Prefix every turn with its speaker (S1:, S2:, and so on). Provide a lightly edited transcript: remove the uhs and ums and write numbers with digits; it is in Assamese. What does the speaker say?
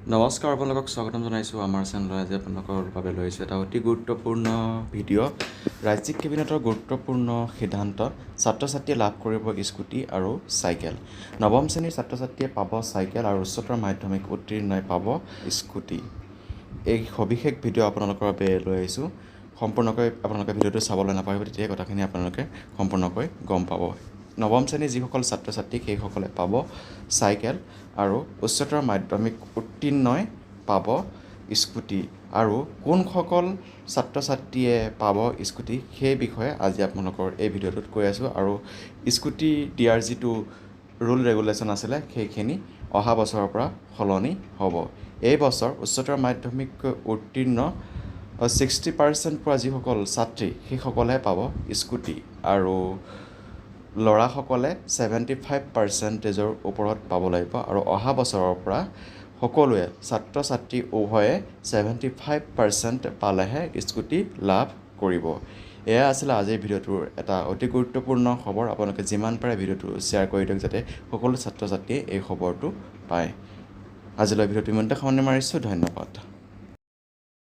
S1: নমস্কাৰ, আপোনালোকক স্বাগতম জনাইছোঁ আমাৰ চেনেলত। আজি আপোনালোকৰ বাবে লৈছোঁ এটা অতি গুৰুত্বপূৰ্ণ ভিডিঅ'। ৰাজ্যিক কেবিনেটৰ গুৰুত্বপূৰ্ণ সিদ্ধান্ত, ছাত্ৰ ছাত্ৰীয়ে লাভ কৰিব স্কুটি আৰু চাইকেল। নৱম শ্ৰেণীৰ ছাত্ৰ ছাত্ৰীয়ে পাব চাইকেল আৰু উচ্চতৰ মাধ্যমিক উত্তীৰ্ণই পাব স্কুটি। এই সবিশেষ ভিডিঅ' আপোনালোকৰ বাবে লৈ আহিছোঁ। সম্পূৰ্ণকৈ আপোনালোকে ভিডিঅ'টো চাবলৈ নাপাহৰিব, তেতিয়াই কথাখিনি আপোনালোকে সম্পূৰ্ণকৈ গম পাব। নৱম শ্ৰেণীৰ যিসকল ছাত্ৰ ছাত্ৰী সেইসকলে পাব চাইকেল আৰু উচ্চতৰ মাধ্যমিক উত্তীৰ্ণই পাব স্কুটি। আৰু কোনসকল ছাত্ৰ ছাত্ৰীয়ে পাব স্কুটি সেই বিষয়ে আজি আপোনালোকৰ এই ভিডিঅ'টোত কৈ আছোঁ। আৰু স্কুটি দিয়াৰ যিটো ৰুল ৰেগুলেশ্যন আছিলে সেইখিনি অহা বছৰৰ পৰা সলনি হ'ব। এই বছৰ উচ্চতৰ মাধ্যমিক উত্তীৰ্ণ 60% পোৱা যিসকল ছাত্ৰী সেইসকলেহে পাব স্কুটি, আৰু ল'ৰাসকলে 75%ৰ ওপৰত পাব লাগিব। আৰু অহা বছৰৰ পৰা সকলোৱে ছাত্ৰ ছাত্ৰী উভয়ে 75% পালেহে স্কুটি লাভ কৰিব। এয়া আছিলে আজিৰ ভিডিঅ'টোৰ এটা অতি গুৰুত্বপূৰ্ণ খবৰ। আপোনালোকে যিমান পাৰে ভিডিঅ'টো শ্বেয়াৰ কৰি দিয়ক, যাতে সকলো ছাত্ৰ ছাত্ৰীয়ে এই খবৰটো পায়। আজিলৈ ভিডিঅ'টো ইমানতে সামৰণি মাৰিছোঁ। ধন্যবাদ।